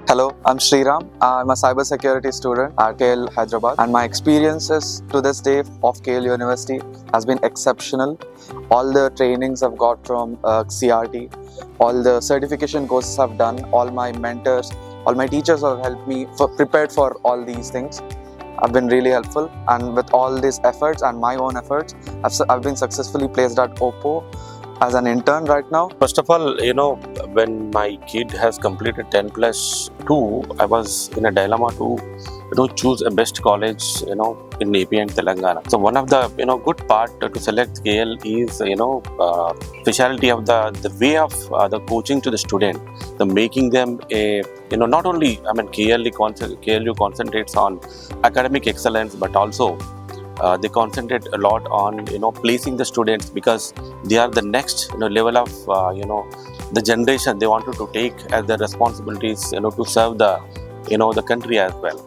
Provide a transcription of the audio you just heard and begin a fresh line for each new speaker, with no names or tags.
Hello, I'm Sriram. I'm a cybersecurity student at KL Hyderabad, and my experiences to this day of KL University has been exceptional. All the trainings I've got from CRT, all the certification courses I've done, all my mentors, all my teachers have helped me prepared for all these things. I've been really helpful, and with all these efforts and my own efforts, I've been successfully placed at Oppo as an intern right now.
First of all, when my kid has completed 10 plus 2, I was in a dilemma to, choose a best college, in AP and Telangana. So one of the, good part to select KL is, speciality of the way of the coaching to the student, the making them a, not only, KLU concentrates on academic excellence, but also they concentrate a lot on placing the students, because they are the next level of the generation they wanted to take as their responsibilities to serve the the country as well.